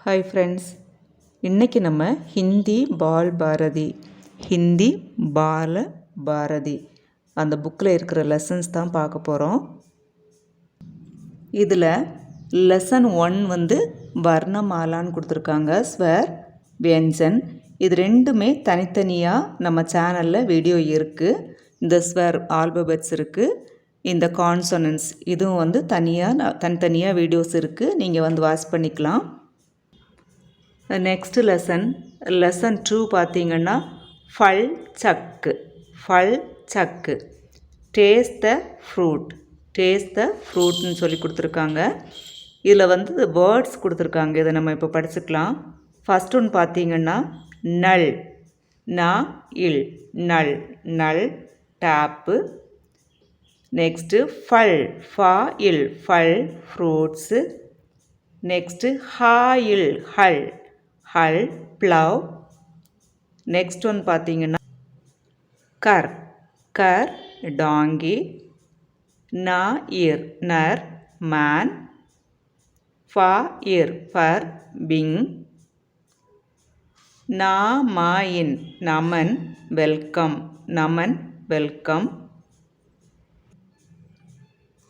Hi friends, இன்றைக்கி நம்ம ஹிந்தி பால பாரதி அந்த புக்கில் இருக்கிற லெசன்ஸ் தான் பார்க்க போகிறோம். இதில் லெசன் 1 வந்து வர்ணமாலான்னு கொடுத்துருக்காங்க, ஸ்வர் வியஞ்சன். இது ரெண்டுமே தனித்தனியாக நம்ம சேனலில் வீடியோ இருக்குது. இந்த ஸ்வர் ஆல்பபெட்ஸ் இருக்குது, இந்த கான்சனன்ஸ் இதுவும் வந்து தனித்தனியாக வீடியோஸ் இருக்குது, நீங்கள் வந்து வாட்ச் பண்ணிக்கலாம். நெக்ஸ்ட் லெசன் 2 பார்த்தீங்கன்னா ஃபல் சக்கு டேஸ்ட் த ஃப்ரூட்னு சொல்லி கொடுத்துருக்காங்க. இதில் வந்து வேர்ட்ஸ் கொடுத்துருக்காங்க, இதை நம்ம இப்போ படிச்சுக்கலாம். ஃபஸ்ட் ஒன்று பார்த்தீங்கன்னா நல் நல் டேப்பு. நெக்ஸ்ட்டு ஃபல் ஃப்ரூட்ஸு. நெக்ஸ்ட்டு ஹல் ப்ளவ். நெக்ஸ்ட் ஒன் பார்த்தீங்கன்னா கர் டாங்கி. நர் மேன். ஃபர் பிங். நமன் வெல்கம்.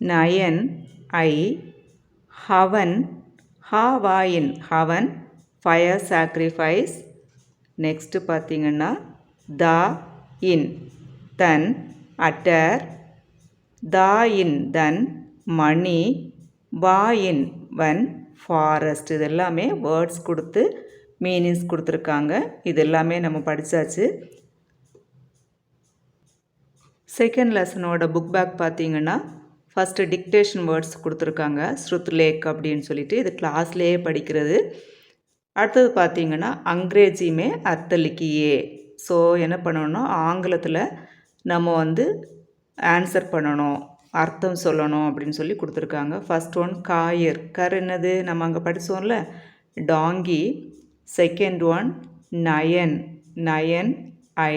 நயன் ஐ. ஹவன் ஃபயர் சாக்ரிஃபைஸ். நெக்ஸ்ட்டு பார்த்தீங்கன்னா தன் அட்டர். தன் மணி. வன் ஃபாரஸ்ட். இது எல்லாமே வேர்ட்ஸ் கொடுத்து மீனிங்ஸ் கொடுத்துருக்காங்க. இது எல்லாமே நம்ம படித்தாச்சு. செகண்ட் லெசனோட புக் பேக் பார்த்தீங்கன்னா ஃபஸ்ட்டு டிக்டேஷன் வேர்ட்ஸ் கொடுத்துருக்காங்க, ஸ்ருத்லேக் அப்படின்னு சொல்லிட்டு. இது கிளாஸ்லேயே படிக்கிறது. அடுத்தது பார்த்திங்கன்னா அங்கிரேஜியுமே அர்த்தலிக்கியே. ஸோ என்ன பண்ணணும்னா ஆங்கிலத்தில் நம்ம வந்து ஆன்சர் பண்ணணும், அர்த்தம் சொல்லணும் அப்படின்னு சொல்லி கொடுத்துருக்காங்க. ஃபஸ்ட் ஒன் கர் என்னது நம்ம அங்கே படித்தோம்ல, டாங்கி. செகண்ட் ஒன் நயன் ஐ.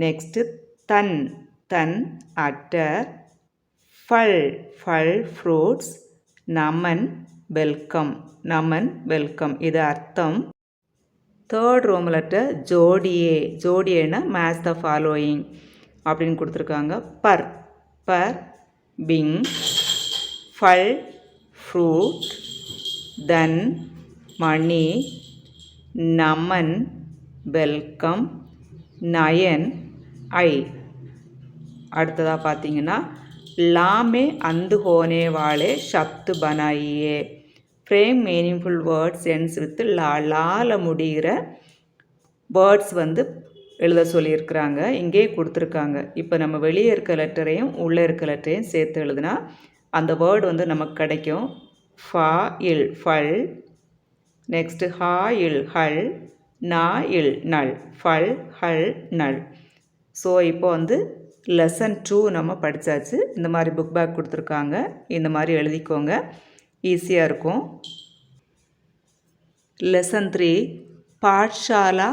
நெக்ஸ்ட்டு தன் அட்டர். ஃபல் ஃப்ரூட்ஸ். நமன் வெல்கம் இது அர்த்தம். தேர்ட் ரோம் லெட்டர் ஜோடியேனா மேட்ச் த ஃபாலோயிங் அப்படின்னு கொடுத்துருக்காங்க. பர் பிங். ஃபல் ஃப்ரூட். தன் மணி. நமன் வெல்கம். நயன் ஐ. அடுத்ததாக பார்த்தீங்கன்னா लामे अंध होने वाले शब्द बनाइए. Frame meaningful words ends with லால முடிகிற வேர்ட்ஸ் வந்து எழுத சொல்லியிருக்கிறாங்க, இங்கே கொடுத்துருக்காங்க. இப்போ நம்ம வெளியே இருக்க லெட்டரையும் உள்ளே இருக்க லெட்டரையும் சேர்த்து எழுதுனா அந்த வேர்டு வந்து நமக்கு கிடைக்கும். ஃபல். நெக்ஸ்ட்டு ஹல். நல். ஃபல் ஹல் நல். ஸோ இப்போ வந்து லெசன் 2 நம்ம படித்தாச்சு. இந்த மாதிரி புக் பேக் கொடுத்துருக்காங்க, இந்த மாதிரி எழுதிக்கோங்க, ஈஸியாக இருக்கும். லெசன் 3 பாட்ஷாலா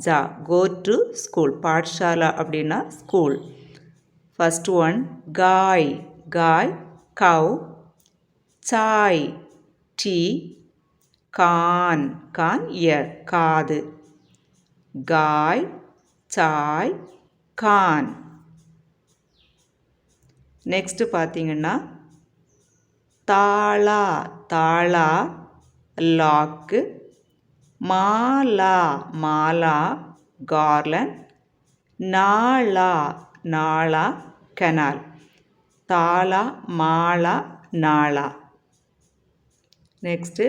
ஜா கோ டு ஸ்கூல். பாட்ஷாலா அப்படின்னா ஸ்கூல். ஃபஸ்ட் ஒன் காய் கவ். சாய் டீ. கான் இயர் காது. காய் சாய் கான். நெக்ஸ்ட்டு பார்த்தீங்கன்னா தாளா லாக்கு. மாலா கார்லண்ட். நாளா கெனால். தாளா மாலா நாளா. நெக்ஸ்ட்டு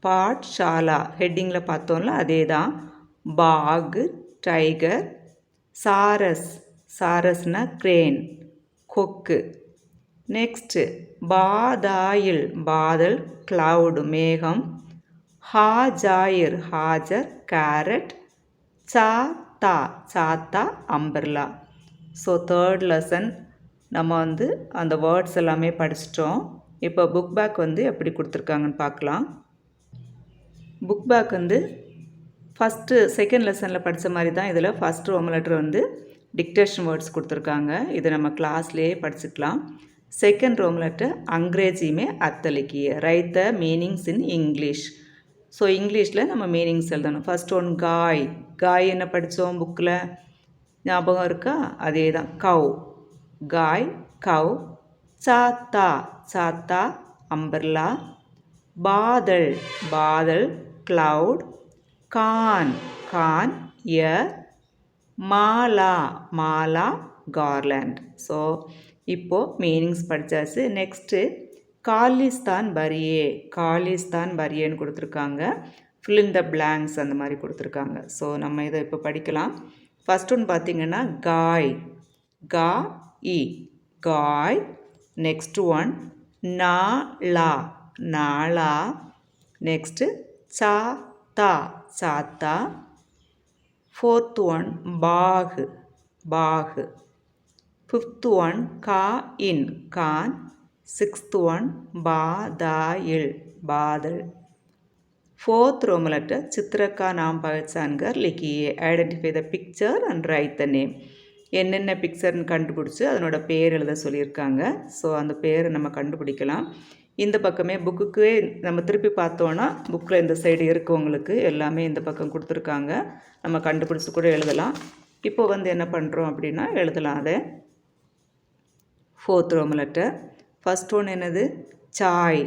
பாட்ஷாலா ஹெட்டிங்கில் பார்த்தோம்ல அதே தான். பாக் டைகர். சாரஸ்னா கிரேன் கொக்கு. நெக்ஸ்ட்டு பாதல் கிளவுடு மேகம். ஹாஜர் கேரட். சாத்தா அம்பர்லா. ஸோ தேர்ட் லெசன் நம்ம வந்து அந்த வேர்ட்ஸ் எல்லாமே படிச்சிட்டோம். இப்போ புக் பேக் வந்து எப்படி கொடுத்துருக்காங்கன்னு பார்க்கலாம். புக் பேக் வந்து செகண்ட் லெசனில் படித்த மாதிரி தான். இதில் ஃபஸ்ட் ரோம் லெட்டர் வந்து டிக்டேஷன் வேர்ட்ஸ் கொடுத்துருக்காங்க, இதை நம்ம கிளாஸ்லேயே படிச்சுக்கலாம். सेकंड रोम लेटर अंग्रेजी में अर्थ लिखिए. Right the meanings in English. So இங்கிலீஷில் நம்ம மீனிங்ஸ் எழுதணும். ஃபர்ஸ்ட் ஒன் காய். காய் என்ன படித்தோம் புக்கில் ஞாபகம் இருக்கா? அதே தான். கவ் காய் கவ். சாத்தா சாத்தா அம்பர்லா. பாதல் பாதல் क्लाउड. कान कान इयर. மாலா மாலா garland. ஸோ இப்போது மீனிங்ஸ் படித்தாச்சு. நெக்ஸ்ட்டு காலிஸ்தான் பரியே காலிஸ்தான் பரியேன்னு கொடுத்துருக்காங்க. ஃபில் இன் த பிளாங்க்ஸ் அந்த மாதிரி கொடுத்துருக்காங்க. ஸோ நம்ம இதை இப்போ படிக்கலாம். ஃபஸ்ட் ஒன்று பார்த்திங்கன்னா காய் கா இ காய். நெக்ஸ்ட் ஒன் நாளா நாளா. நெக்ஸ்ட்டு சாத்தா சாத்தா. फोर्थ वन बाघ बाघ. फिफ्थ वन काइन कान. सिक्स्थ वन बादाइल बादल. फोर्थ रोम लेटर चित्र का नाम पहचान कर लिखिए. Identify the picture and right the name. என்னென்ன பிக்சர்னு கண்டுபிடிச்சி அதனோட பேர் எழுத சொல்லியிருக்காங்க. ஸோ அந்த பேரை நம்ம கண்டுபிடிக்கலாம். இந்த பக்கமே புக்குக்கு நம்ம திருப்பி பார்த்தோன்னா புக்கில் இந்த சைடு இருக்கவங்களுக்கு எல்லாமே இந்த பக்கம் கொடுத்துருக்காங்க. நம்ம கண்டுபிடிச்சி கூட எழுதலாம். இப்போ வந்து என்ன பண்ணுறோம் அப்படின்னா எழுதலாம் அதை. ஃபோர்த் ரோம் லெட்டர். ஃபஸ்ட் ஒன் என்னது? சாய்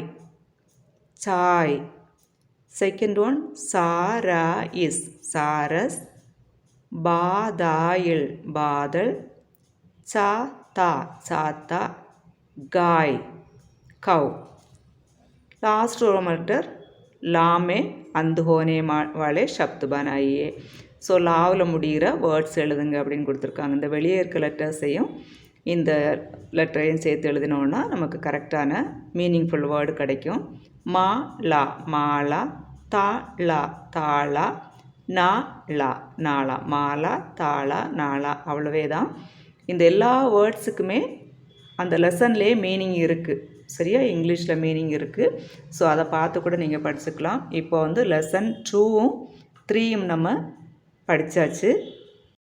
சாய். செகண்ட் ஒன் சாரா இஸ் சாரஸ். பாதாயில் பாதல். சாத்தா சாத்தா. गाय कौ. लास्ट रोम लेटर ला में अंध होने वाले शब्द बनाइए. ஸோ லாவில் முடிகிற வேர்ட்ஸ் எழுதுங்க அப்படின்னு கொடுத்துருக்காங்க. இந்த வெளியே இருக்க லெட்டர்ஸையும் இந்த லெட்டரையும் சேர்த்து எழுதினோன்னா நமக்கு கரெக்டான மீனிங்ஃபுல் வேர்டு கிடைக்கும். மா லா மாலா. தா லா தாளா. நா லா நாளா. மாலா தாளா நாளா. அவ்வளவே தான். இந்த எல்லா வேர்ட்ஸுக்குமே அந்த லெசன்லேயே மீனிங் இருக்குது. சரியா? இங்கிலீஷில் மீனிங் இருக்குது. ஸோ அதை பார்த்து கூட நீங்கள் படிச்சுக்கலாம். இப்போ வந்து லெசன் 2ம் 3யும் நம்ம படித்தாச்சு.